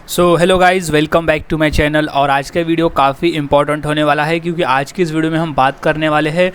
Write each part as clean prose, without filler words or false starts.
So hello guys, welcome back to my channel. और आज का वीडियो काफ़ी इंपॉर्टेंट होने वाला है क्योंकि आज की इस वीडियो में हम बात करने वाले हैं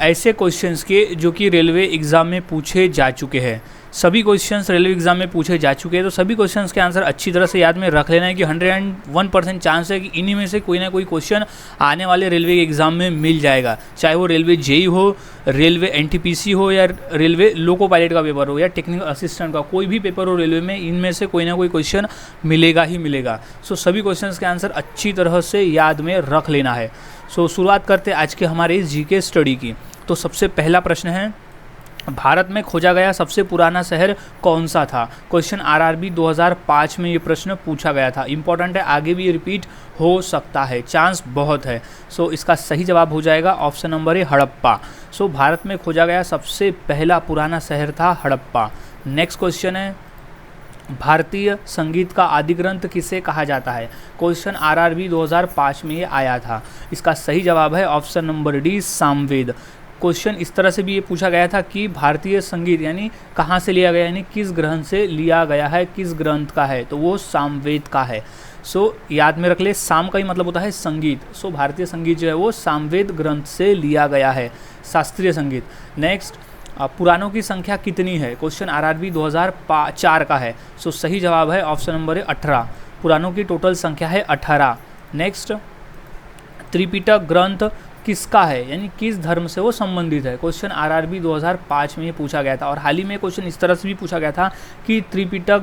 ऐसे क्वेश्चंस के जो कि रेलवे एग्ज़ाम में पूछे जा चुके हैं। सभी क्वेश्चंस रेलवे एग्ज़ाम में पूछे जा चुके हैं, तो सभी क्वेश्चंस के आंसर अच्छी तरह से याद में रख लेना है कि 101% चांस है कि इन्हीं में से कोई ना कोई क्वेश्चन आने वाले रेलवे एग्ज़ाम में मिल जाएगा। चाहे वो रेलवे जेई हो, रेलवे एनटीपीसी हो, या रेलवे लोको पायलट का पेपर हो, या टेक्निकल असिस्टेंट का कोई भी पेपर हो रेलवे में, इनमें से कोई ना कोई क्वेश्चन मिलेगा ही मिलेगा। सो सभी क्वेश्चंस के आंसर अच्छी तरह से याद में रख लेना है। सो शुरुआत करते हैं आज के हमारे इस जीके स्टडी की। तो सबसे पहला प्रश्न है, भारत में खोजा गया सबसे पुराना शहर कौन सा था? क्वेश्चन आरआरबी 2005 में ये प्रश्न पूछा गया था। इंपॉर्टेंट है, आगे भी ये रिपीट हो सकता है, चांस बहुत है। सो इसका सही जवाब हो जाएगा ऑप्शन नंबर ए, हड़प्पा। सो भारत में खोजा गया सबसे पहला पुराना शहर था हड़प्पा। नेक्स्ट क्वेश्चन है, भारतीय संगीत का आदि ग्रंथ किसे कहा जाता है? क्वेश्चन आरआरबी 2005 में ये आया था। इसका सही जवाब है option number D, Samaveda. Question इस तरह से भी ये पूछा गया था कि भारतीय संगीत यानी कहाँ से लिया गया, यानी किस ग्रंथ से लिया गया है, किस ग्रंथ का है, तो वो सामवेद का है। सो याद में रख ले, साम का ही मतलब होता है संगीत। सो भारतीय संगीत जो है वो सामवेद ग्रंथ से लिया गया है, शास्त्रीय संगीत। नेक्स्ट, पुराणों की संख्या कितनी है? क्वेश्चन आरआरबी 2004 का है। सो सही जवाब है ऑप्शन नंबर 18। पुराणों की टोटल संख्या है 18। नेक्स्ट, त्रिपिटक ग्रंथ किसका है, यानी किस धर्म से वो संबंधित है? क्वेश्चन आरआरबी 2005 में ये पूछा गया था। और हाल ही में क्वेश्चन इस तरह से भी पूछा गया था कि त्रिपिटक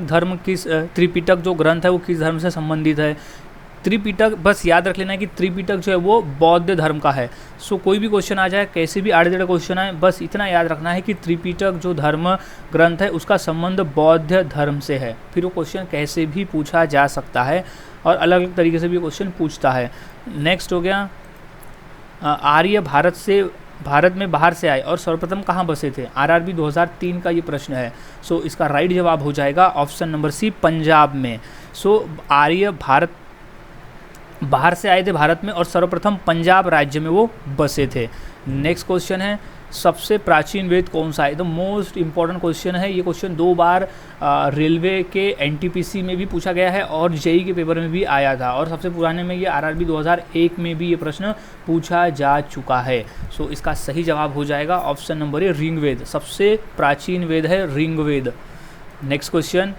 जो ग्रंथ है वो किस धर्म से संबंधित है? त्रिपिटक, बस याद रख लेना है कि त्रिपिटक जो है वो बौद्ध धर्म का है। सो कोई भी क्वेश्चन आ जाए, कैसे भी आड़े टेढ़े क्वेश्चन आए, बस इतना याद रखना है कि त्रिपिटक जो धर्म ग्रंथ है उसका संबंध बौद्ध धर्म से है। फिर वो क्वेश्चन कैसे भी पूछा जा सकता है और अलग अलग तरीके से भी क्वेश्चन पूछता है। नेक्स्ट हो गया, आर्य भारत में बाहर से आए और सर्वप्रथम कहाँ बसे थे? आरआरबी 2003 का ये प्रश्न है। सो इसका राइट जवाब हो जाएगा ऑप्शन नंबर सी, पंजाब में। सो आर्य बाहर से आए थे भारत में और सर्वप्रथम पंजाब राज्य में वो बसे थे। नेक्स्ट क्वेश्चन है, सबसे प्राचीन वेद कौन सा है? द मोस्ट इंपॉर्टेंट क्वेश्चन है। ये क्वेश्चन 2 बार रेलवे के एनटीपीसी में भी पूछा गया है और जेई के पेपर में भी आया था। और सबसे पुराने में ये आरआरबी 2001 में भी ये प्रश्न पूछा जा चुका है। सो इसका सही जवाब हो जाएगा ऑप्शन नंबर ए, ऋग्वेद। सबसे प्राचीन वेद है ऋग्वेद। नेक्स्ट क्वेश्चन,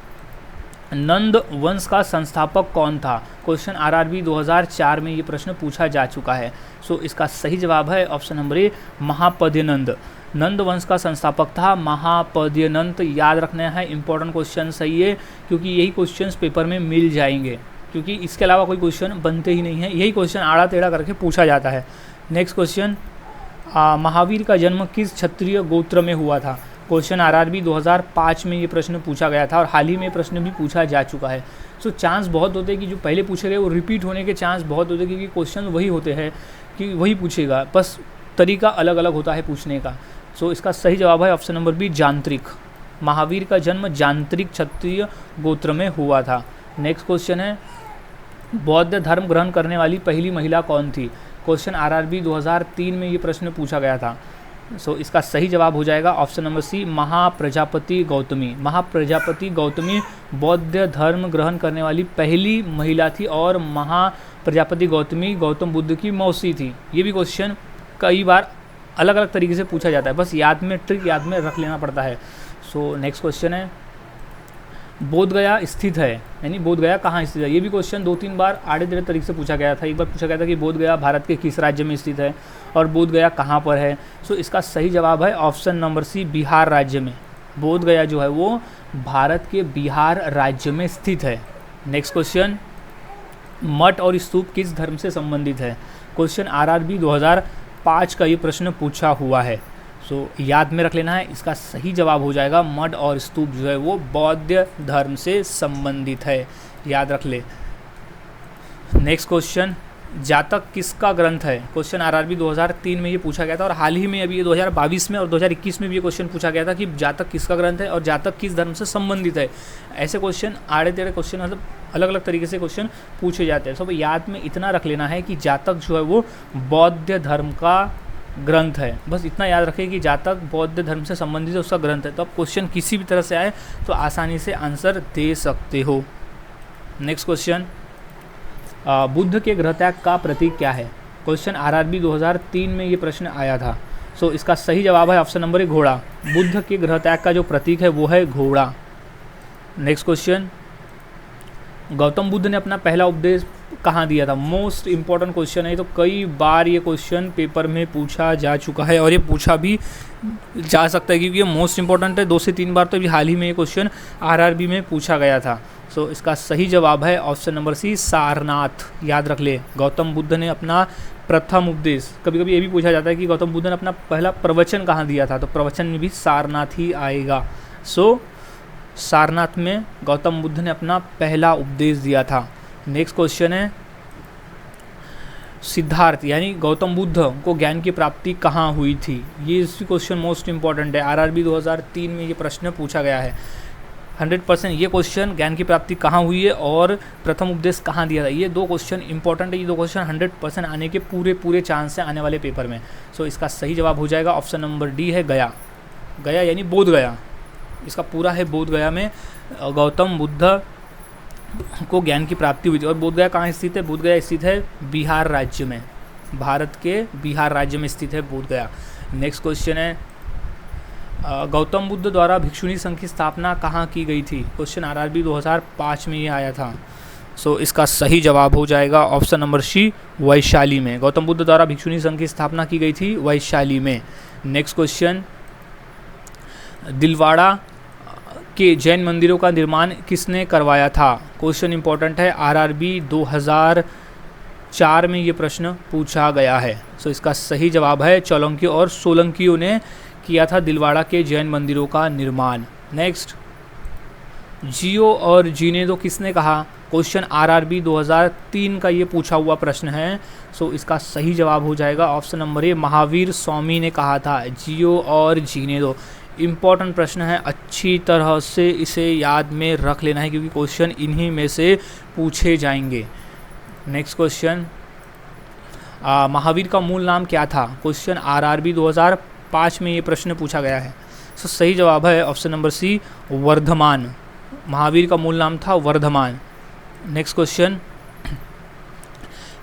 नंद वंश का संस्थापक कौन था? क्वेश्चन आरआरबी 2004 में ये प्रश्न पूछा जा चुका है। सो इसका सही जवाब है ऑप्शन नंबर ए, महापद्यनंद। नंद वंश का संस्थापक था महापद्यनंद। याद रखना है, इंपॉर्टेंट क्वेश्चन सही है क्योंकि यही क्वेश्चंस पेपर में मिल जाएंगे, क्योंकि इसके अलावा कोई क्वेश्चन बनते ही नहीं है। यही क्वेश्चन आड़ा टेढ़ा करके पूछा जाता है। नेक्स्ट क्वेश्चन, महावीर का जन्म किस क्षत्रिय गोत्र में हुआ था? क्वेश्चन आरआरबी 2005 में ये प्रश्न पूछा गया था और हाल ही में प्रश्न भी पूछा जा चुका है। सो चांस बहुत होते हैं कि जो पहले पूछे गए वो रिपीट होने के चांस बहुत होते हैं, क्योंकि क्वेश्चन वही होते हैं कि वही पूछेगा, बस तरीका अलग अलग होता है पूछने का। सो इसका सही जवाब है ऑप्शन नंबर बी, जानत्रिक। महावीर का जन्म जानत्रिक क्षत्रिय गोत्र में हुआ था। नेक्स्ट क्वेश्चन है, बौद्ध धर्म ग्रहण करने वाली पहली महिला कौन थी? क्वेश्चन आरआरबी 2003 में ये प्रश्न पूछा गया था। सो इसका सही जवाब हो जाएगा option number C, Mahaprajapati Gautami. Mahaprajapati Gautami बौद्ध धर्म ग्रहण करने वाली पहली महिला थी और महाप्रजापति गौतमी गौतम बुद्ध की मौसी थी। ये भी क्वेश्चन कई बार अलग अलग तरीके से पूछा जाता है, बस याद में ट्रिक याद में रख लेना पड़ता है। सो नेक्स्ट क्वेश्चन है, बोधगया स्थित है, यानी बोधगया कहाँ स्थित है? ये भी क्वेश्चन 2-3 बार आड़े टेढ़े तरीके से पूछा गया था। एक बार पूछा गया था कि बोधगया भारत के किस राज्य में स्थित है और बोधगया कहाँ पर है? सो इसका सही जवाब है ऑप्शन नंबर सी, बिहार राज्य में। बोधगया जो है वो भारत के बिहार राज्य में स्थित है। नेक्स्ट क्वेश्चन, मठ और स्तूप किस धर्म से संबंधित है? क्वेश्चन आरआरबी 2005 का ये प्रश्न पूछा हुआ है। सो याद में रख लेना है, इसका सही जवाब हो जाएगा मठ और स्तूप जो है वो बौद्ध धर्म से संबंधित है, याद रख ले। नेक्स्ट क्वेश्चन, जातक किसका ग्रंथ है? क्वेश्चन आरआरबी 2003 में ये पूछा गया था और हाल ही में अभी ये 2022 में और 2021 में भी ये क्वेश्चन पूछा गया था कि जातक किसका ग्रंथ है और जातक किस धर्म से संबंधित है। ऐसे क्वेश्चन आड़े टेढ़े क्वेश्चन मतलब अलग अलग तरीके से क्वेश्चन पूछे जाते हैं। सब याद में इतना रख लेना है कि जातक जो है वो बौद्ध धर्म का ग्रंथ है, बस इतना याद रखें कि जातक बौद्ध धर्म से संबंधित है, उसका ग्रंथ है। तो अब क्वेश्चन किसी भी तरह से आए तो आसानी से आंसर दे सकते हो। नेक्स्ट क्वेश्चन, बुद्ध के गृह त्याग का प्रतीक क्या है? क्वेश्चन आरआरबी 2003 में ये प्रश्न आया था। सो इसका सही जवाब है ऑप्शन नंबर ए घोड़ा। बुद्ध के गृह त्याग का जो प्रतीक है वो है घोड़ा। नेक्स्ट क्वेश्चन, गौतम बुद्ध ने अपना पहला उपदेश कहाँ दिया था? मोस्ट इम्पॉर्टेंट क्वेश्चन है, तो कई बार ये क्वेश्चन पेपर में पूछा जा चुका है और ये पूछा भी जा सकता है क्योंकि ये मोस्ट इम्पॉर्टेंट है। 2 से 3 बार तो अभी हाल ही में ये क्वेश्चन आरआरबी में पूछा गया था। सो इसका सही जवाब है ऑप्शन नंबर सी सारनाथ। याद रख ले, गौतम बुद्ध ने अपना प्रथम उपदेश, कभी कभी ये भी पूछा जाता है कि गौतम बुद्ध ने अपना पहला प्रवचन कहाँ दिया था, तो प्रवचन में भी सारनाथ ही आएगा। सो सारनाथ में गौतम बुद्ध ने अपना पहला उपदेश दिया था। नेक्स्ट क्वेश्चन है, सिद्धार्थ यानी गौतम बुद्ध को ज्ञान की प्राप्ति कहाँ हुई थी? ये क्वेश्चन मोस्ट इंपॉर्टेंट है, आरआरबी 2003 में ये प्रश्न पूछा गया है। 100% ये क्वेश्चन ज्ञान की प्राप्ति कहाँ हुई है और प्रथम उपदेश कहाँ दिया था, ये 2 क्वेश्चन इंपॉर्टेंट है। ये 2 क्वेश्चन 100% आने के पूरे चांस हैं आने वाले पेपर में। सो इसका सही जवाब हो जाएगा ऑप्शन नंबर डी है गया। गया यानी बोध गया, इसका पूरा है बोध गया में गौतम बुद्ध को ज्ञान की प्राप्ति हुई थी। और बोध गया कहाँ स्थित है? बोध गया स्थित है बिहार राज्य में, भारत के बिहार राज्य में स्थित है बोध गया। नेक्स्ट क्वेश्चन है, गौतम बुद्ध द्वारा भिक्षुणी संघ की स्थापना कहाँ की गई थी? क्वेश्चन आरआरबी 2005 में ये आया था। सो इसका सही जवाब हो जाएगा ऑप्शन नंबर सी वैशाली में। गौतम बुद्ध द्वारा भिक्षुणी संघ की स्थापना की गई थी वैशाली में। नेक्स्ट क्वेश्चन, दिलवाड़ा के जैन मंदिरों का निर्माण किसने करवाया था? क्वेश्चन इंपॉर्टेंट है, आरआरबी 2004 में ये प्रश्न पूछा गया है। सो इसका सही जवाब है चालुक्यों और सोलंकियों ने किया था दिलवाड़ा के जैन मंदिरों का निर्माण। नेक्स्ट, जियो और जीने दो किसने कहा? क्वेश्चन आरआरबी 2003 का ये पूछा हुआ प्रश्न है। सो इसका सही जवाब हो जाएगा option number A Mahavir Swami ने कहा था जियो और जीने दो। इम्पॉर्टेंट प्रश्न है, अच्छी तरह से इसे याद में रख लेना है क्योंकि क्वेश्चन इन्हीं में से पूछे जाएंगे। नेक्स्ट क्वेश्चन, महावीर का मूल नाम क्या था? क्वेश्चन आरआरबी 2005 में ये प्रश्न पूछा गया है। सो सही जवाब है option number C Vardhaman. Mahavir का मूल नाम था वर्धमान। नेक्स्ट क्वेश्चन,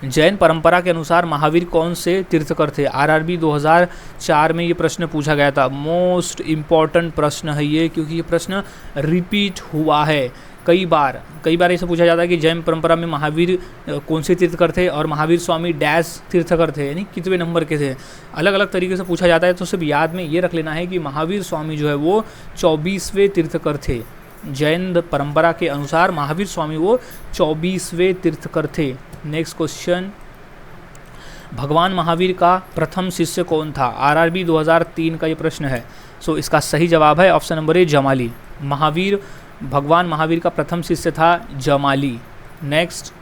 जैन परंपरा के अनुसार महावीर कौन से तीर्थकर थे? आरआरबी 2004 में ये प्रश्न पूछा गया था। मोस्ट इम्पॉर्टेंट प्रश्न है ये क्योंकि ये प्रश्न रिपीट हुआ है कई बार ऐसे पूछा जाता है कि जैन परंपरा में महावीर कौन से तीर्थकर थे और महावीर स्वामी डैश तीर्थकर थे, यानी कितने नंबर के थे। अलग अलग तरीके से पूछा जाता है, तो सिर्फ याद में ये रख लेना है कि महावीर स्वामी जो है वो 24वें तीर्थकर थे। जैन परंपरा के अनुसार महावीर स्वामी वो 24वें तीर्थकर थे। नेक्स्ट क्वेश्चन, भगवान महावीर का प्रथम शिष्य कौन था? आरआरबी 2003 का ये प्रश्न है। सो इसका सही जवाब है ऑप्शन नंबर ए जमाली। भगवान महावीर का प्रथम शिष्य था जमाली। नेक्स्ट,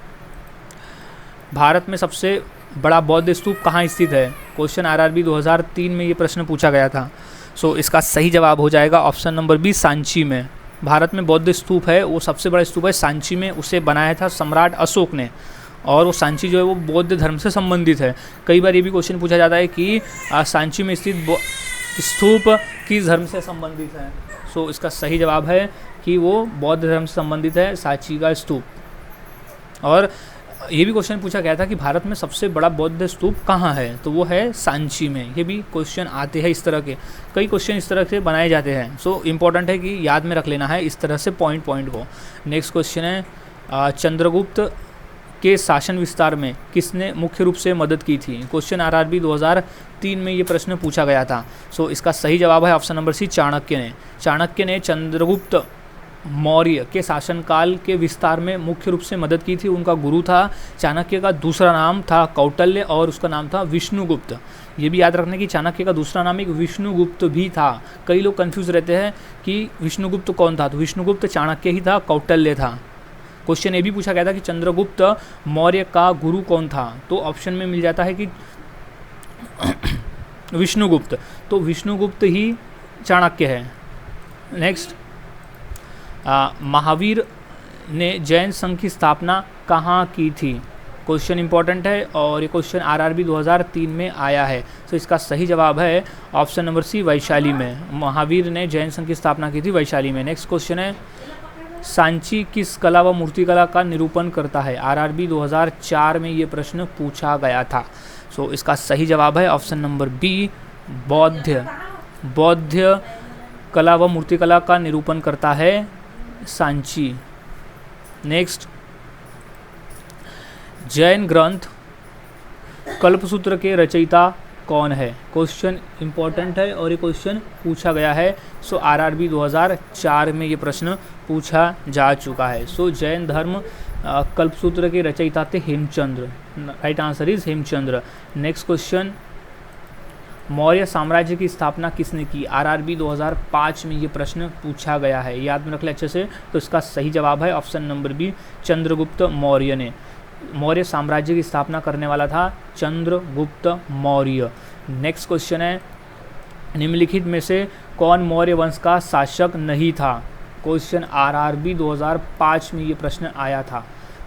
भारत में सबसे बड़ा बौद्ध स्तूप कहाँ स्थित है? क्वेश्चन आरआरबी 2003 में ये प्रश्न पूछा गया था। सो इसका सही जवाब हो जाएगा ऑप्शन नंबर बी सांची में। भारत में बौद्ध स्तूप है, वो सबसे बड़ा स्तूप है सांची में, उसे बनाया था सम्राट अशोक ने। और वो सांची जो है वो बौद्ध धर्म से संबंधित है। कई बार ये भी क्वेश्चन पूछा जाता है कि सांची में स्थित स्तूप किस धर्म से संबंधित है? सो इसका सही जवाब है कि वो बौद्ध धर्म से संबंधित है सांची का स्तूप। और ये भी क्वेश्चन पूछा गया था कि भारत में सबसे बड़ा बौद्ध स्तूप कहाँ है, तो वो है सांची में। ये भी क्वेश्चन आते हैं इस तरह के, कई क्वेश्चन इस तरह से बनाए जाते हैं। सो इम्पॉर्टेंट है कि याद में रख लेना है इस तरह से पॉइंट को। नेक्स्ट क्वेश्चन है, चंद्रगुप्त के शासन विस्तार में किसने मुख्य रूप से मदद की थी? क्वेश्चन आरआरबी 2003 में ये प्रश्न पूछा गया था। सो इसका सही जवाब है ऑप्शन नंबर सी चाणक्य ने चंद्रगुप्त मौर्य के शासनकाल के विस्तार में मुख्य रूप से मदद की थी। उनका गुरु था चाणक्य का दूसरा नाम था कौटिल्य और उसका नाम था विष्णुगुप्त। ये भी याद रखने कि चाणक्य का दूसरा नाम एक विष्णुगुप्त भी था। कई लोग कंफ्यूज रहते हैं कि विष्णुगुप्त कौन था, तो विष्णुगुप्त चाणक्य ही था, कौटिल्य था। क्वेश्चन ये भी पूछा गया था कि चंद्रगुप्त मौर्य का गुरु कौन था, तो ऑप्शन में मिल जाता है कि विष्णुगुप्त, तो विष्णुगुप्त ही चाणक्य है। नेक्स्ट, महावीर ने जैन संघ की स्थापना कहाँ की थी? क्वेश्चन इंपॉर्टेंट है और ये क्वेश्चन आरआरबी 2003 में आया है। तो इसका सही जवाब है ऑप्शन नंबर सी वैशाली में। महावीर ने जैन संघ की स्थापना की थी वैशाली में। नेक्स्ट क्वेश्चन है, सांची किस कला व मूर्तिकला का निरूपण करता है? आरआरबी 2004 में ये प्रश्न पूछा गया था। सो इसका सही जवाब है ऑप्शन नंबर बी, बौद्ध कला व मूर्तिकला का निरूपण करता है सांची। नेक्स्ट, जैन ग्रंथ कल्पसूत्र के रचयिता कौन है? क्वेश्चन इंपॉर्टेंट है और ये क्वेश्चन पूछा गया है। सो आरआरबी 2004 में ये प्रश्न पूछा जा चुका है। सो जैन धर्म कल्पसूत्र के रचयिता थे Hemchandra. Right answer is Hemchandra. Next question, Maurya साम्राज्य की स्थापना किसने की? आरआरबी 2005 में ये प्रश्न पूछा गया है, याद में रख ले अच्छे से। तो इसका सही जवाब है option number B, Chandragupta Maurya ने। मौर्य साम्राज्य की स्थापना करने वाला था चंद्रगुप्त मौर्य। नेक्स्ट क्वेश्चन है, निम्नलिखित में से कौन मौर्य वंश का शासक नहीं था? क्वेश्चन आरआरबी 2005 में ये प्रश्न आया था।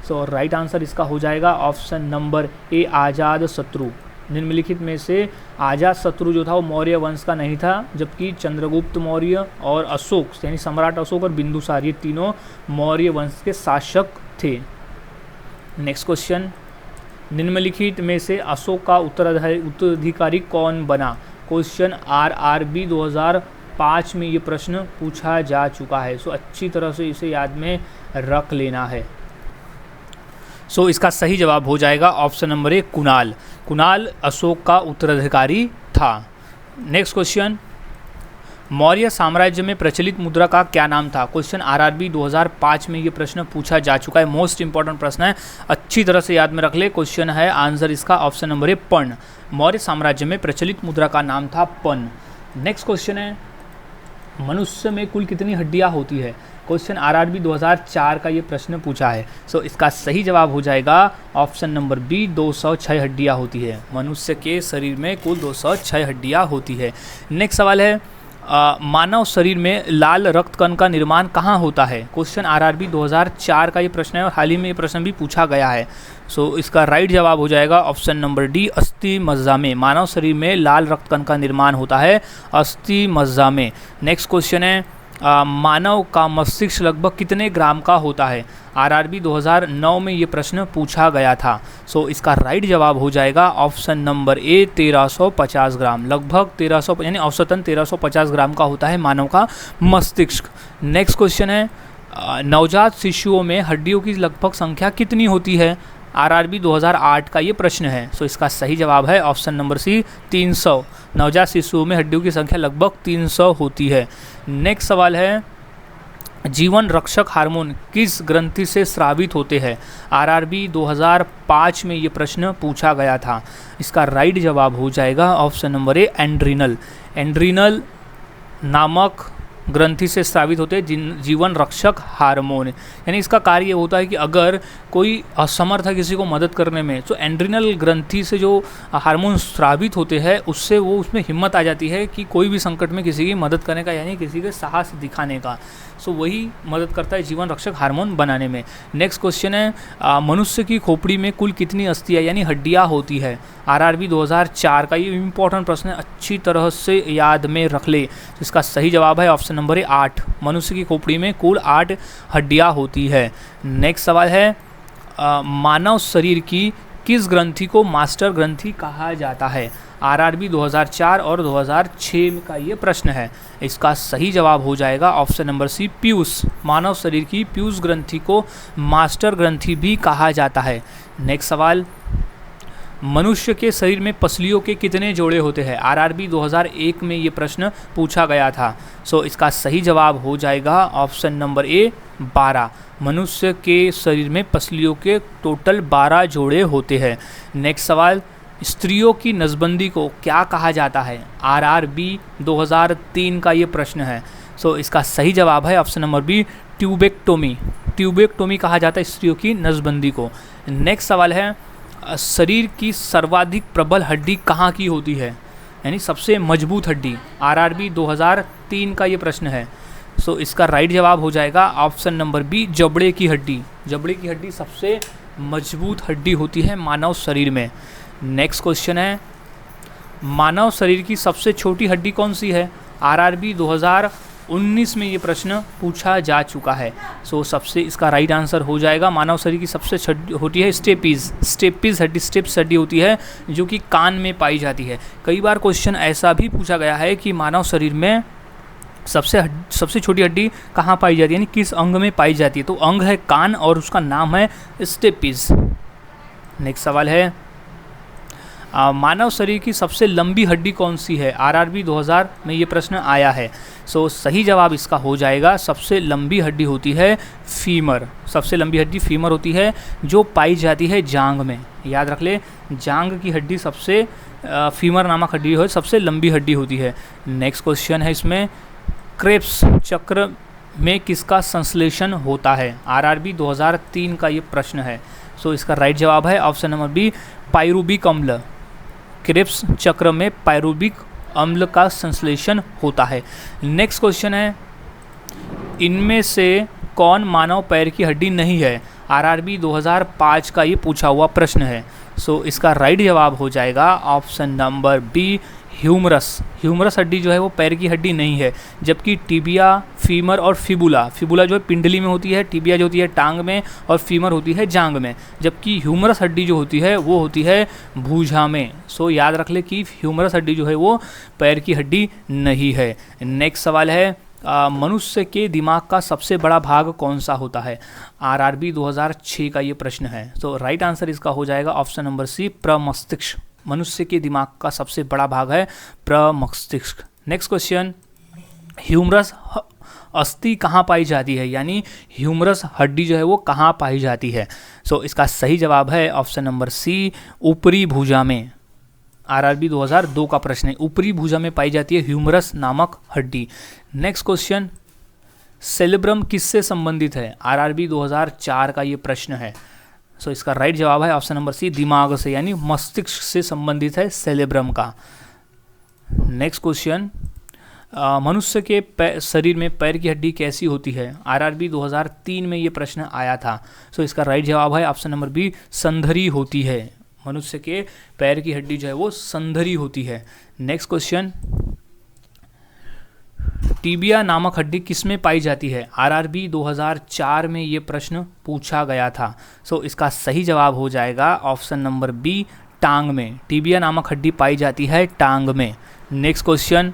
सो राइट आंसर इसका हो जाएगा ऑप्शन नंबर ए, आजाद शत्रु। निम्नलिखित में से आजाद शत्रु जो था वो मौर्य वंश का नहीं था, जबकि चंद्रगुप्त मौर्य और अशोक यानी सम्राट अशोक और बिंदुसार ये तीनों मौर्य वंश के शासक थे। नेक्स्ट क्वेश्चन, निम्नलिखित में से अशोक का उत्तराधिकारी कौन बना? क्वेश्चन आरआरबी 2005 में ये प्रश्न पूछा जा चुका है। सो अच्छी तरह से इसे याद में रख लेना है। सो इसका सही जवाब हो जाएगा option number A, Kunal. Kunal Ashok का उत्तराधिकारी था। नेक्स्ट क्वेश्चन, मौर्य साम्राज्य में प्रचलित मुद्रा का क्या नाम था? क्वेश्चन आरआरबी 2005 में ये प्रश्न पूछा जा चुका है। मोस्ट इंपॉर्टेंट प्रश्न है, अच्छी तरह से याद में रख ले। क्वेश्चन है आंसर इसका ऑप्शन नंबर ए, पर्ण। मौर्य साम्राज्य में प्रचलित मुद्रा का नाम था पर्ण। नेक्स्ट क्वेश्चन है, मनुष्य में कुल कितनी हड्डियां होती है? क्वेश्चन आरआरबी 2004 का ये प्रश्न पूछा है। सो इसका सही जवाब हो जाएगा ऑप्शन नंबर बी, 206 हड्डियां होती है। मनुष्य के शरीर में कुल 206 हड्डियां होती है। नेक्स्ट सवाल है, मानव शरीर में लाल रक्त कण का निर्माण कहाँ होता है? क्वेश्चन आरआरबी 2004 का ये प्रश्न है और हाल ही में ये प्रश्न भी पूछा गया है। सो इसका राइट जवाब हो जाएगा ऑप्शन नंबर डी, अस्थि मज्जा में। मानव शरीर में लाल रक्त कण का निर्माण होता है अस्थि मज्जा में। नेक्स्ट क्वेश्चन है, मानव का मस्तिष्क लगभग कितने ग्राम का होता है? आरआरबी 2009 में ये प्रश्न पूछा गया था। सो इसका राइट जवाब हो जाएगा ऑप्शन नंबर ए, 1350 ग्राम। लगभग 1300 यानी औसतन 1350 ग्राम का होता है मानव का मस्तिष्क। नेक्स्ट क्वेश्चन है, नवजात शिशुओं में हड्डियों की लगभग संख्या कितनी होती है? आरआरबी 2008 का ये प्रश्न है। सो इसका सही जवाब है ऑप्शन नंबर सी, 300। नवजात शिशुओं में हड्डियों की संख्या लगभग 300 होती है। नेक्स्ट सवाल है, जीवन रक्षक हार्मोन किस ग्रंथि से स्रावित होते हैं? आरआरबी 2005 में ये प्रश्न पूछा गया था। इसका राइट जवाब हो जाएगा ऑप्शन नंबर ए, एंड्रीनल। एंड्रीनल नामक ग्रंथि से स्रावित होते हैं जीवन रक्षक हार्मोन। यानी इसका कार्य ये होता है कि अगर कोई असमर्थ है किसी को मदद करने में, तो एंड्रिनल ग्रंथि से जो हार्मोन स्रावित होते हैं उससे वो उसमें हिम्मत आ जाती है कि कोई भी संकट में किसी की मदद करने का, यानी किसी के साहस दिखाने का। सो वही मदद करता है जीवन रक्षक हार्मोन बनाने में। नेक्स्ट क्वेश्चन है, मनुष्य की खोपड़ी में कुल कितनी अस्थियाँ यानी हड्डियाँ होती है? आरआरबी 2004 का ये इंपॉर्टेंट प्रश्न है, अच्छी तरह से याद में रख ले। तो इसका सही जवाब है ऑप्शन नंबर 8। मनुष्य की खोपड़ी में कुल 8 हड्डियाँ होती है। नेक्स्ट सवाल है, मानव शरीर की किस ग्रंथि को मास्टर ग्रंथि कहा जाता है? आरआरबी 2004 और 2006 का ये प्रश्न है। इसका सही जवाब हो जाएगा ऑप्शन नंबर सी, पीयूष। मानव शरीर की पीयूष ग्रंथि को मास्टर ग्रंथि भी कहा जाता है। नेक्स्ट सवाल, मनुष्य के शरीर में पसलियों के कितने जोड़े होते हैं? आरआरबी 2001 में ये प्रश्न पूछा गया था। सो इसका सही जवाब हो जाएगा ऑप्शन नंबर ए, 12। मनुष्य के शरीर में पसलियों के टोटल 12 जोड़े होते हैं। नेक्स्ट सवाल, स्त्रियों की नसबंदी को क्या कहा जाता है? आरआरबी 2003 का ये प्रश्न है। सो इसका सही जवाब है option number B, tubectomy. Tubectomy कहा जाता है स्त्रियों की नसबंदी को। नेक्स्ट सवाल है, शरीर की सर्वाधिक प्रबल हड्डी कहाँ की होती है, यानी सबसे मजबूत हड्डी? आरआरबी 2003 का ये प्रश्न है। सो इसका राइट जवाब हो जाएगा ऑप्शन नंबर बी, जबड़े की हड्डी। जबड़े की हड्डी सबसे मजबूत हड्डी होती है मानव शरीर में। नेक्स्ट क्वेश्चन है, मानव शरीर की सबसे छोटी हड्डी कौन सी है? आरआरबी 2005 2019 में ये प्रश्न पूछा जा चुका है। सो सबसे इसका राइट आंसर हो जाएगा मानव शरीर की सबसे होती है स्टेपीज हड्डी। स्टेप्स हड्डी होती है जो कि कान में पाई जाती है। कई बार क्वेश्चन ऐसा भी पूछा गया है कि मानव शरीर में सबसे छोटी हड्डी कहाँ पाई जाती है, यानी किस अंग में पाई जाती है। तो अंग है कान और उसका नाम है स्टेपीज। नेक्स्ट सवाल है मानव शरीर की सबसे लंबी हड्डी कौन सी है। आरआरबी 2000 में ये प्रश्न आया है। सो सही जवाब इसका हो जाएगा सबसे लंबी हड्डी होती है फीमर। सबसे लंबी हड्डी फीमर होती है जो पाई जाती है जांग में। याद रख ले, जांग की हड्डी सबसे फीमर नामक हड्डी है, सबसे लंबी हड्डी होती है। नेक्स्ट क्वेश्चन है इसमें क्रेब्स चक्र में किसका संश्लेषण होता है। आरआरबी 2003 का ये प्रश्न है। सो इसका राइट जवाब है ऑप्शन नंबर बी, पाइरूबिक अम्ल। क्रेब्स चक्र में पाइरूबिक अम्ल का संश्लेषण होता है। नेक्स्ट क्वेश्चन है इनमें से कौन मानव पैर की हड्डी नहीं है। आरआरबी 2005 का ये पूछा हुआ प्रश्न है। सो इसका राइट जवाब हो जाएगा option number B, humerus. Humerus हड्डी जो है वो पैर की हड्डी नहीं है, जबकि टिबिया, फीमर और फिबुला जो है पिंडली में होती है, टिबिया जो होती है टांग में और फीमर होती है जांग में, जबकि ह्यूमरस हड्डी जो होती है वो होती है भुजा में। सो याद रख ले कि ह्यूमरस हड्डी जो है वो पैर की हड्डी नहीं है। नेक्स्ट सवाल है मनुष्य के दिमाग का सबसे बड़ा भाग कौन सा होता है। आरआरबी 2006 का ये प्रश्न है। तो राइट आंसर इसका हो जाएगा ऑप्शन नंबर सी, प्रमस्तिष्क। मनुष्य के दिमाग का सबसे बड़ा भाग है प्रमस्तिष्क। नेक्स्ट क्वेश्चन, ह्यूमरस अस्थि कहाँ पाई जाती है, यानी ह्यूमरस हड्डी जो है वो कहाँ पाई जाती है। सो इसका सही जवाब है ऑप्शन नंबर सी, ऊपरी भुजा में। आरआरबी 2002 का प्रश्न है, ऊपरी भुजा में पाई जाती है ह्यूमरस नामक हड्डी। नेक्स्ट क्वेश्चन, सेरेब्रम किससे संबंधित है। आरआरबी 2004 का ये प्रश्न है। सो इसका राइट जवाब है ऑप्शन नंबर सी, दिमाग से, यानी मस्तिष्क से संबंधित है सेरेब्रम का। नेक्स्ट क्वेश्चन, मनुष्य के शरीर में पैर की हड्डी कैसी होती है। आरआरबी 2003 में ये प्रश्न आया था। सो इसका राइट जवाब है ऑप्शन नंबर बी, संधरी होती है। मनुष्य के पैर की हड्डी जो है वो संधरी होती है। नेक्स्ट क्वेश्चन, टिबिया नामक हड्डी किसमें पाई जाती है। आरआरबी 2004 में ये प्रश्न पूछा गया था। सो इसका सही जवाब हो जाएगा ऑप्शन नंबर बी, टांग में। टिबिया नामक हड्डी पाई जाती है टांग में। नेक्स्ट क्वेश्चन,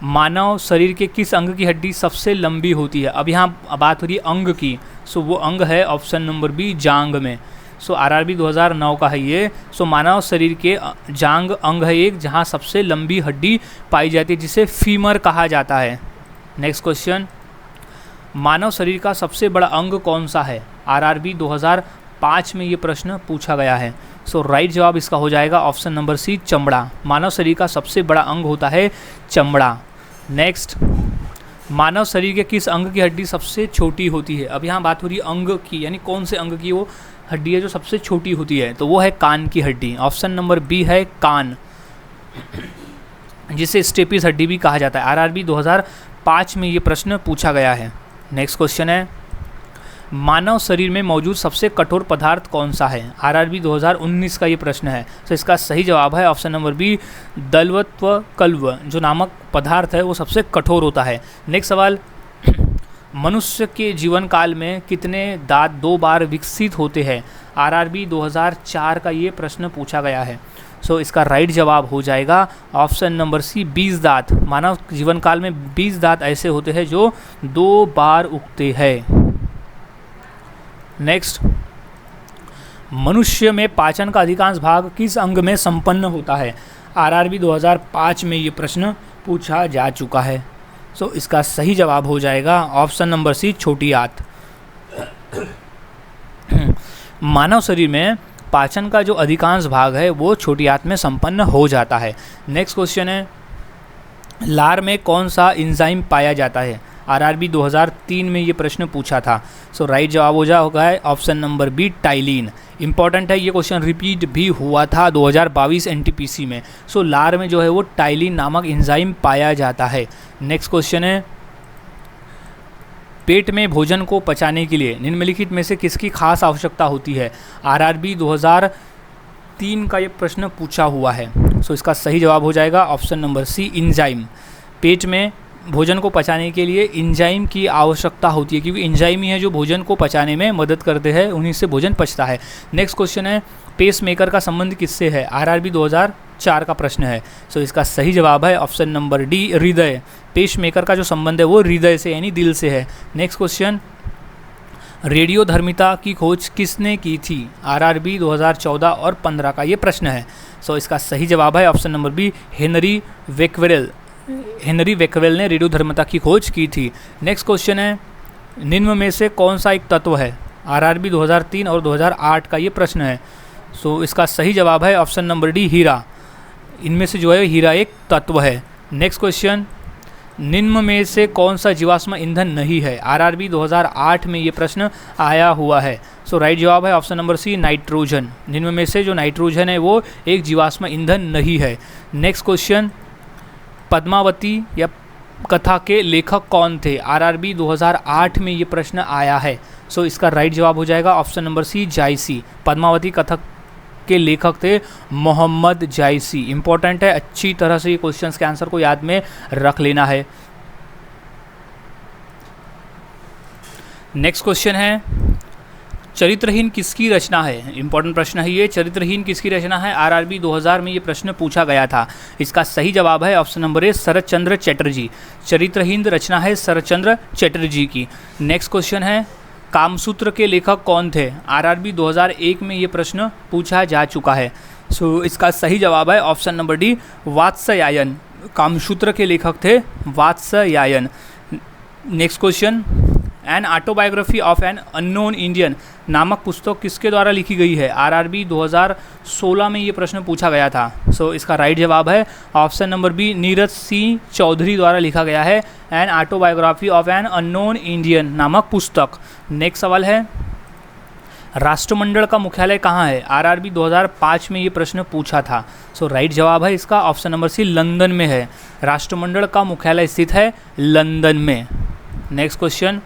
मानव शरीर के किस अंग की हड्डी सबसे लंबी होती है। अब यहाँ बात हो रही है अंग की। सो वो अंग है ऑप्शन नंबर बी, जांग में। सो आरआरबी 2009 का है ये। सो मानव शरीर के जांग अंग है एक जहाँ सबसे लंबी हड्डी पाई जाती है, जिसे फीमर कहा जाता है। नेक्स्ट क्वेश्चन, मानव शरीर का सबसे बड़ा अंग कौन सा है। आरआरबी 2005 में ये प्रश्न पूछा गया है। सो राइट जवाब इसका हो जाएगा ऑप्शन नंबर सी, चमड़ा। मानव शरीर का सबसे बड़ा अंग होता है चमड़ा। नेक्स्ट, मानव शरीर के किस अंग की हड्डी सबसे छोटी होती है। अब यहाँ बात हो रही है अंग की, यानी कौन से अंग की वो हड्डी है जो सबसे छोटी होती है। तो वो है कान की हड्डी। ऑप्शन नंबर बी है कान, जिसे स्टेपिस हड्डी भी कहा जाता है। आरआरबी 2005 में ये प्रश्न पूछा गया है। नेक्स्ट क्वेश्चन है, मानव शरीर में मौजूद सबसे कठोर पदार्थ कौन सा है। आरआरबी 2019 का ये प्रश्न है। तो इसका सही जवाब है ऑप्शन नंबर बी, दलवत्व कल्व जो नामक पदार्थ है वो सबसे कठोर होता है। नेक्स्ट सवाल, मनुष्य के जीवन काल में कितने दांत 2 बार विकसित होते हैं। आरआरबी 2004 का ये प्रश्न पूछा गया है। सो इसका राइट जवाब हो जाएगा ऑप्शन नंबर सी, 20 दांत। मानव जीवन काल में 20 दांत ऐसे होते हैं जो 2 बार उगते हैं। नेक्स्ट, मनुष्य में पाचन का अधिकांश भाग किस अंग में संपन्न होता है। आरआरबी 2005 में ये प्रश्न पूछा जा चुका है। सो इसका सही जवाब हो जाएगा ऑप्शन नंबर सी, छोटी आंत। मानव शरीर में पाचन का जो अधिकांश भाग है वो छोटी आंत में संपन्न हो जाता है। नेक्स्ट क्वेश्चन है, लार में कौन सा एंजाइम पाया जाता है। आरआरबी 2003 में ये प्रश्न पूछा था। सो राइट जवाब हो जाएगा option number B, ptyalin. Important है, ये क्वेश्चन रिपीट भी हुआ था 2022 एनटीपीसी में। सो लार में जो है वो टाइलिन नामक एंजाइम पाया जाता है। नेक्स्ट क्वेश्चन है, पेट में भोजन को पचाने के लिए निम्नलिखित में से किसकी खास आवश्यकता होती है। आरआरबी 2003 का ये प्रश्न पूछा हुआ है। सो इसका सही जवाब हो जाएगा ऑप्शन नंबर सी, एंजाइम। पेट में भोजन को पचाने के लिए एंजाइम की आवश्यकता होती है, क्योंकि एंजाइम ही है जो भोजन को पचाने में मदद करते हैं, उन्हीं से भोजन पचता है। नेक्स्ट क्वेश्चन है पेस मेकर का संबंध किससे है? आरआरबी 2004 का प्रश्न है। सो इसका सही जवाब है ऑप्शन नंबर डी, हृदय। पेस मेकर का जो संबंध है वो हृदय से यानी दिल से है। नेक्स्ट क्वेश्चन, रेडियोधर्मिता की खोज किसने की थी? आरआरबी 2014 और 15 का ये प्रश्न है। सो इसका सही जवाब है option number B, Henry Becquerel. Henry Becquerel ने रेडियोधर्मिता की खोज की थी। नेक्स्ट क्वेश्चन है निम्न में से कौन सा एक तत्व है? आरआरबी 2003 और 2008 का ये प्रश्न है। सो इसका सही जवाब है ऑप्शन नंबर डी, हीरा। इनमें से जो है हीरा एक तत्व है। नेक्स्ट क्वेश्चन, निम्न में से कौन सा जीवाश्म ईंधन नहीं है? आरआरबी 2008 में ये प्रश्न आया हुआ है। सो राइट जवाब है ऑप्शन नंबर सी, नाइट्रोजन। निम्न में से जो नाइट्रोजन है वो एक जीवाश्म ईंधन नहीं है। नेक्स्ट क्वेश्चन, पद्मावती या कथा के लेखक कौन थे? आरआरबी 2008 में ये प्रश्न आया है। सो इसका राइट जवाब हो जाएगा ऑप्शन नंबर सी, जायसी। पद्मावती कथा के लेखक थे मोहम्मद जायसी। इंपॉर्टेंट है, अच्छी तरह से ये क्वेश्चंस के आंसर को याद में रख लेना है। नेक्स्ट क्वेश्चन है चरित्रहीन किसकी रचना है? इंपॉर्टेंट प्रश्न है ये, चरित्रहीन किसकी रचना है? आरआरबी 2000 में ये प्रश्न पूछा गया था। इसका सही जवाब है ऑप्शन नंबर ए, शरत चंद्र चटर्जी। चरित्रहीन रचना है शरत चंद्र चटर्जी की। नेक्स्ट क्वेश्चन है कामसूत्र के लेखक कौन थे? आरआरबी 2001 में ये प्रश्न पूछा जा चुका है। सो इसका सही जवाब है option number D, Vatsyayan. Kamasutra के लेखक थे Vatsyayan. Next question, an autobiography of an unknown Indian नामक पुस्तक किसके द्वारा लिखी गई है? आरआरबी 2016 में ये प्रश्न पूछा गया था। सो इसका राइट जवाब है option number B, Neeraj Singh Chaudhary द्वारा लिखा गया है an autobiography of an unknown Indian नामक पुस्तक। नेक्स्ट सवाल है राष्ट्रमंडल का मुख्यालय कहाँ है? आरआरबी 2005 में ये प्रश्न पूछा था। सो राइट जवाब है इसका ऑप्शन नंबर सी, लंदन में है। राष्ट्रमंडल का मुख्यालय स्थित है लंदन में। नेक्स्ट क्वेश्चन,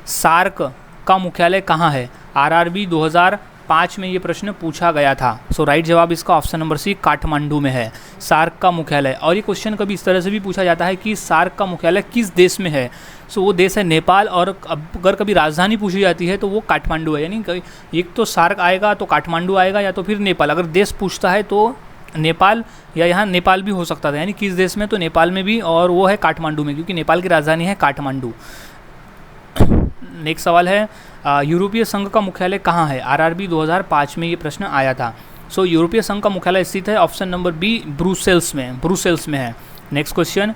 सार्क का मुख्यालय कहाँ है? आरआरबी 2005 में ये प्रश्न पूछा गया था। सो राइट जवाब इसका ऑप्शन नंबर सी, काठमांडू में है सार्क का मुख्यालय। और ये क्वेश्चन कभी इस तरह से भी पूछा जाता है कि सार्क का मुख्यालय किस देश में है? सो वो देश है नेपाल, और अगर कभी राजधानी पूछी जाती है तो वो काठमांडू है। यानी एक तो सार्क आएगा तो काठमांडू आएगा, या तो फिर नेपाल। अगर देश पूछता है तो नेपाल, या यहाँ नेपाल भी हो सकता था, यानी किस देश में, तो नेपाल में भी, और वो है काठमांडू में, क्योंकि नेपाल की राजधानी है काठमांडू। नेक्स्ट सवाल है यूरोपीय संघ का मुख्यालय कहाँ है? आरआरबी 2005 में ये प्रश्न आया था। सो यूरोपीय संघ का मुख्यालय स्थित है ऑप्शन नंबर बी, ब्रुसेल्स में है। नेक्स्ट क्वेश्चन,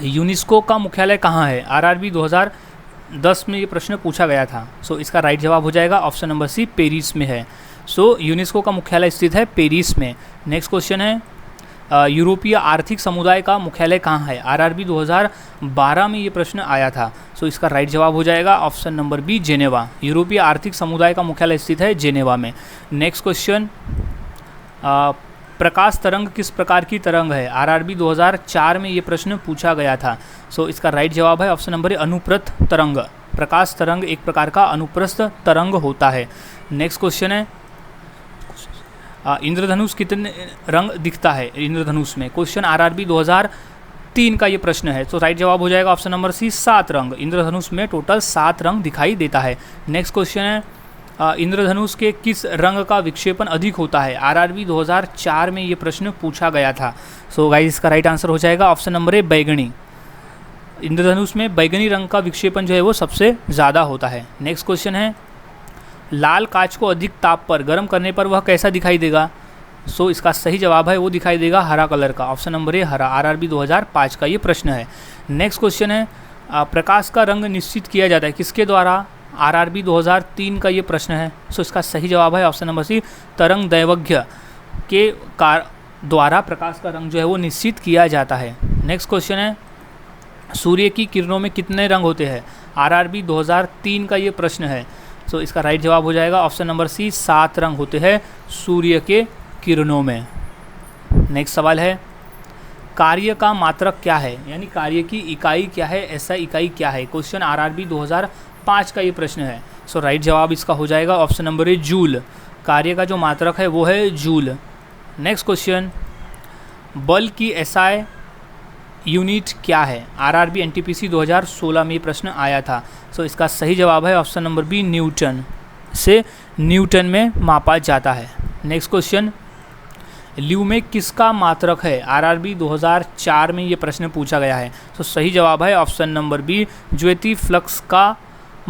यूनेस्को का मुख्यालय कहाँ है? आरआरबी 2010 में ये प्रश्न पूछा गया था। सो इसका राइट जवाब हो जाएगा ऑप्शन नंबर सी, पेरिस में है। सो यूनेस्को का मुख्यालय स्थित है पेरिस में। नेक्स्ट क्वेश्चन है यूरोपीय आर्थिक समुदाय का मुख्यालय कहाँ है? आरआरबी 2012 में ये प्रश्न आया था। सो इसका राइट जवाब हो जाएगा ऑप्शन नंबर बी, जेनेवा। यूरोपीय आर्थिक समुदाय का मुख्यालय स्थित है जेनेवा में। नेक्स्ट क्वेश्चन, प्रकाश तरंग किस प्रकार की तरंग है? आरआरबी 2004 में ये प्रश्न पूछा गया था। सो इसका राइट जवाब है ऑप्शन नंबर ए, अनुप्रस्थ तरंग। प्रकाश तरंग एक प्रकार का अनुप्रस्थ तरंग होता है। नेक्स्ट क्वेश्चन है इंद्रधनुष कितने रंग दिखता है इंद्रधनुष में? क्वेश्चन आरआरबी 2003 का ये प्रश्न है। तो राइट जवाब हो जाएगा ऑप्शन नंबर सी, 7 रंग। इंद्रधनुष में टोटल 7 रंग दिखाई देता है। नेक्स्ट क्वेश्चन है इंद्रधनुष के किस रंग का विक्षेपण अधिक होता है? आरआरबी 2004 में ये प्रश्न पूछा गया था। सो गाइस इसका राइट आंसर हो जाएगा ऑप्शन नंबर ए, बैगनी। इंद्रधनुष में बैगनी रंग का विक्षेपण जो है वो सबसे ज़्यादा होता है। नेक्स्ट क्वेश्चन है लाल कांच को अधिक ताप पर गर्म करने पर वह कैसा दिखाई देगा? सो इसका सही जवाब है वो दिखाई देगा हरा कलर का। ऑप्शन नंबर ए, हरा। आरआरबी 2005 का ये प्रश्न है। नेक्स्ट क्वेश्चन है प्रकाश का रंग निश्चित किया जाता है किसके द्वारा? आरआरबी 2003 का ये प्रश्न है। सो इसका सही जवाब है ऑप्शन नंबर सी, तरंग दैवज्ञ के द्वारा प्रकाश का रंग जो है वो निश्चित किया जाता है। नेक्स्ट क्वेश्चन है सूर्य की किरणों में कितने रंग होते हैं? आरआरबी 2003 का ये प्रश्न है। सो इसका राइट जवाब हो जाएगा ऑप्शन नंबर सी, 7 रंग होते हैं सूर्य के किरणों में। नेक्स्ट सवाल है कार्य का मात्रक क्या है? यानी कार्य की इकाई क्या है? ऐसा इकाई क्या है? क्वेश्चन आरआरबी 2005 का ये प्रश्न है। सो राइट जवाब इसका हो जाएगा ऑप्शन नंबर ए, जूल। कार्य का जो मात्रक है वो है जूल। नेक्स्ट क्वेश्चन बल की एसआई यूनिट क्या है? आरआरबी एनटीपीसी 2016 में ये प्रश्न आया था। सो इसका सही जवाब है ऑप्शन नंबर बी, न्यूटन। से न्यूटन में मापा जाता है। नेक्स्ट क्वेश्चन, ल्यूमेक किसका मात्रक है? आरआरबी 2004 में ये प्रश्न पूछा गया है। तो सही जवाब है ऑप्शन नंबर बी, ज्योति फ्लक्स का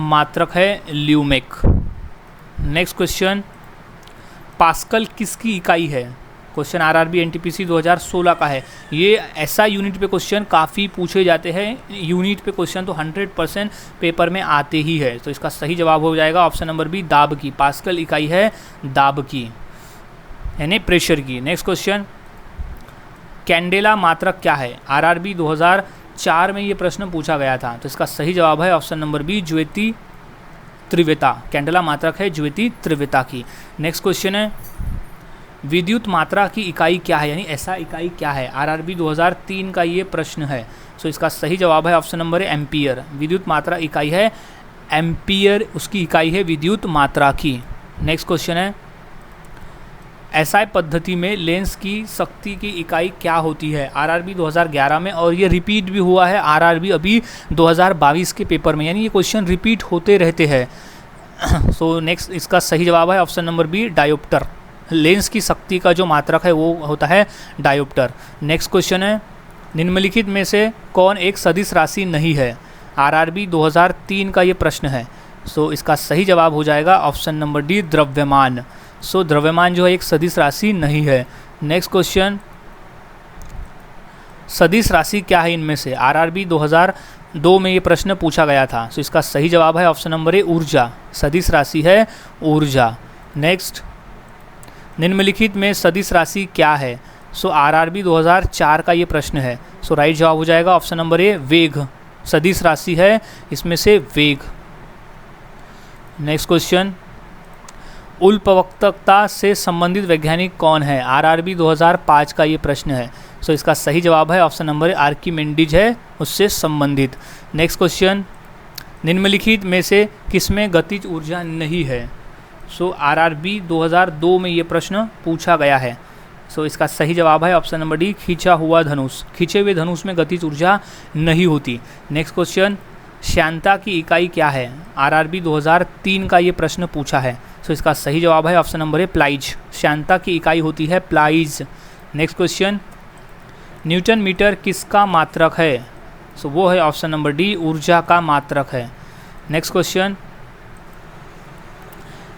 मात्रक है ल्यूमेक। नेक्स्ट क्वेश्चन, पास्कल किसकी इकाई है? क्वेश्चन आरआरबी एनटीपीसी 2016 का है। ये ऐसा यूनिट पे क्वेश्चन काफ़ी पूछे जाते हैं। यूनिट पे क्वेश्चन तो 100% पेपर में आते ही है। तो इसका सही जवाब हो जाएगा ऑप्शन नंबर बी, दाब की। पास्कल इकाई है दाब की, यानी प्रेशर की। नेक्स्ट क्वेश्चन, कैंडेला मात्रक क्या है? आरआरबी 2004 में ये प्रश्न पूछा गया था। तो इसका सही जवाब है ऑप्शन नंबर बी, ज्योति तीव्रता। कैंडेला मात्रक है ज्योति तीव्रता की। नेक्स्ट क्वेश्चन है, विद्युत मात्रा की इकाई क्या है, यानी ऐसा इकाई क्या है? आरआरबी 2003 का ये प्रश्न है। सो इसका सही जवाब है ऑप्शन नंबर ए, एम्पियर। विद्युत मात्रा इकाई है एम्पियर, उसकी इकाई है विद्युत मात्रा की। नेक्स्ट क्वेश्चन है, एसआई पद्धति में लेंस की शक्ति की इकाई क्या होती है? आरआरबी 2011 में, और ये रिपीट भी हुआ है आरआरबी अभी 2022 के पेपर में, यानी ये क्वेश्चन रिपीट होते रहते हैं। सो नेक्स्ट इसका सही जवाब है option number B, dioptre. Lens की शक्ति का जो मात्रक है वो होता है डायोप्टर। नेक्स्ट क्वेश्चन है, निम्नलिखित में से कौन एक सदिश राशि नहीं है? आरआरबी 2003 का ये प्रश्न है। सो इसका सही जवाब हो जाएगा ऑप्शन नंबर डी, द्रव्यमान। सो द्रव्यमान जो है एक सदिश राशि नहीं है। नेक्स्ट क्वेश्चन, सदिश राशि क्या है इनमें से? आरआरबी 2002 में ये प्रश्न पूछा गया था। सो इसका सही जवाब है ऑप्शन नंबर ए, ऊर्जा। सदिश राशि है ऊर्जा। नेक्स्ट, निम्नलिखित में सदिश राशि क्या है? सो आरआरबी 2004 का ये प्रश्न है। सो राइट जवाब हो जाएगा ऑप्शन नंबर ए, वेग। सदिश राशि है इसमें से वेग। नेक्स्ट क्वेश्चन, उल्पवक्तता से संबंधित वैज्ञानिक कौन है? आरआरबी 2005 का ये प्रश्न है। सो इसका सही जवाब है ऑप्शन नंबर ए, आर्किमिडीज है उससे संबंधित। नेक्स्ट क्वेश्चन, निम्नलिखित में से किसमें गतिज ऊर्जा नहीं है? सो आरआरबी 2002 में ये प्रश्न पूछा गया है। सो इसका सही जवाब है ऑप्शन नंबर डी, खींचा हुआ धनुष। खींचे हुए धनुष में गतिज ऊर्जा नहीं होती। नेक्स्ट क्वेश्चन, श्यानता की इकाई क्या है? आरआरबी 2003 का ये प्रश्न पूछा है। सो इसका सही जवाब है ऑप्शन नंबर ए, प्लाइज। श्यानता की इकाई होती है प्लाइज। नेक्स्ट क्वेश्चन, न्यूटन मीटर किसका मात्रक है? सो वो है ऑप्शन नंबर डी, ऊर्जा का मात्रक है। नेक्स्ट क्वेश्चन,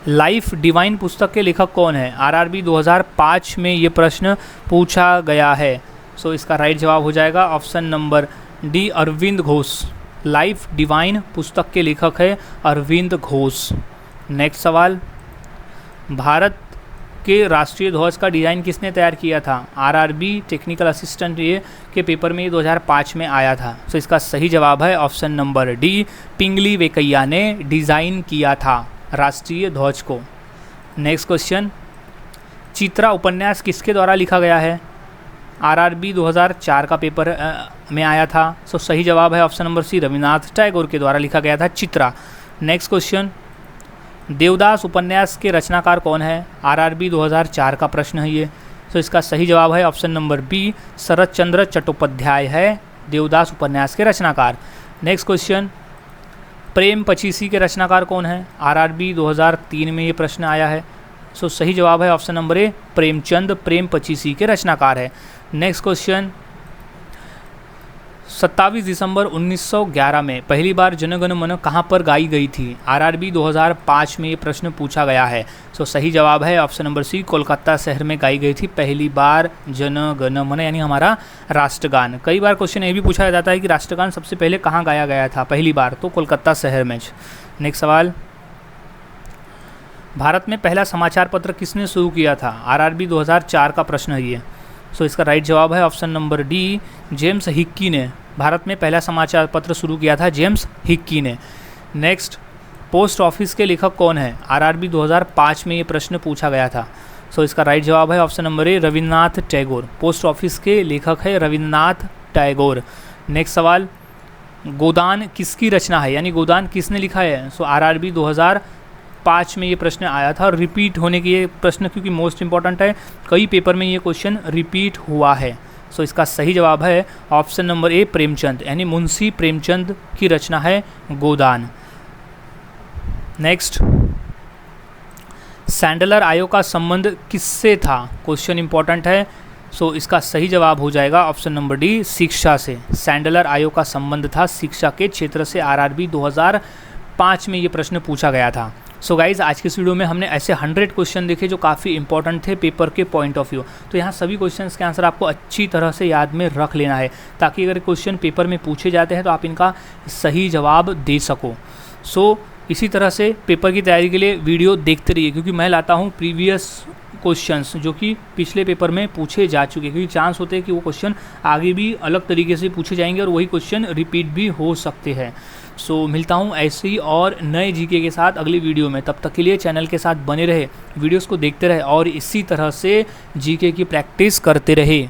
लाइफ डिवाइन पुस्तक के लेखक कौन है? आरआरबी 2005 में ये प्रश्न पूछा गया है। सो इसका राइट जवाब हो जाएगा option number D, Arvind Ghosh. Life divine पुस्तक के लेखक है अरविंद घोष। नेक्स्ट सवाल, भारत के राष्ट्रीय ध्वज का डिज़ाइन किसने तैयार किया था? आरआरबी टेक्निकल असिस्टेंट ये के पेपर में ये 2005 में आया था। सो इसका सही जवाब है ऑप्शन नंबर डी, पिंगली वेंकैया ने डिज़ाइन किया था राष्ट्रीय ध्वज को। नेक्स्ट क्वेश्चन, चित्रा उपन्यास किसके द्वारा लिखा गया है? आरआरबी 2004 का पेपर में आया था। सो सही जवाब है option number C, Rabindranath Tagore के द्वारा लिखा गया था चित्रा। नेक्स्ट क्वेश्चन, देवदास उपन्यास के रचनाकार कौन है? आरआरबी 2004 का प्रश्न है ये। सो इसका सही जवाब है ऑप्शन नंबर बी, शरत चंद्र चट्टोपाध्याय है देवदास उपन्यास के रचनाकार। नेक्स्ट क्वेश्चन, प्रेम पचीसी के रचनाकार कौन है? आरआरबी 2003 में ये प्रश्न आया है। सो सही जवाब है ऑप्शन नंबर ए, प्रेमचंद प्रेम पचीसी के रचनाकार है। नेक्स्ट क्वेश्चन, 27 दिसंबर 1911 में पहली बार जन गण मन कहाँ पर गाई गई थी? आरआरबी 2005 में ये प्रश्न पूछा गया है। सो सही जवाब है ऑप्शन नंबर सी, कोलकाता शहर में गाई गई थी पहली बार जन गण मन, यानी हमारा राष्ट्रगान। कई बार क्वेश्चन ये भी पूछा जाता है कि राष्ट्रगान सबसे पहले कहाँ गाया गया था पहली बार? तो कोलकाता शहर में। नेक्स्ट सवाल, भारत में पहला समाचार पत्र किसने शुरू किया था? आरआरबी 2004 का प्रश्न है ये। सो इसका राइट जवाब है option number D, James Hickey ने। भारत में पहला समाचार पत्र शुरू किया था जेम्स हिक्की ने। नेक्स्ट, पोस्ट ऑफिस के लेखक कौन है? आरआरबी 2005 में ये प्रश्न पूछा गया था। सो इसका राइट जवाब है option number A, Rabindranath Tagore. Post office के लेखक है रविन्द्रनाथ टैगोर। नेक्स्ट सवाल, गोदान किसकी रचना है, यानी गोदान किसने लिखा है? सो आरआरबी 2005 में ये प्रश्न आया था और रिपीट होने की ये प्रश्न क्योंकि मोस्ट इंपॉर्टेंट है, कई पेपर में ये क्वेश्चन रिपीट हुआ है। सो इसका सही जवाब है ऑप्शन नंबर ए प्रेमचंद, यानी मुंशी प्रेमचंद की रचना है गोदान। नेक्स्ट, सैंडलर आयोग का संबंध किससे था? क्वेश्चन इंपॉर्टेंट है। सो इसका सही जवाब हो जाएगा ऑप्शन नंबर डी शिक्षा से। सैंडलर आयोग का संबंध था शिक्षा के क्षेत्र से। आरआरबी 2005 में ये प्रश्न पूछा गया था। सो गाइज़, आज के इस वीडियो में हमने ऐसे 100 क्वेश्चन देखे जो काफ़ी इंपॉर्टेंट थे पेपर के पॉइंट ऑफ व्यू। तो यहाँ सभी क्वेश्चंस के आंसर आपको अच्छी तरह से याद में रख लेना है, ताकि अगर क्वेश्चन पेपर में पूछे जाते हैं तो आप इनका सही जवाब दे सको। सो इसी तरह से पेपर की तैयारी के लिए वीडियो देखते रहिए, क्योंकि मैं लाता हूँ प्रीवियस क्वेश्चंस जो कि पिछले पेपर में पूछे जा चुके हैं, क्योंकि चांस होते हैं कि वो क्वेश्चन आगे भी अलग तरीके से पूछे जाएंगे और वही क्वेश्चन रिपीट भी हो सकते हैं। सो मिलता हूँ ऐसे ही और नए जीके के साथ अगली वीडियो में। तब तक के लिए चैनल के साथ बने रहे, वीडियोस को देखते रहे और इसी तरह से जीके की प्रैक्टिस करते रहे।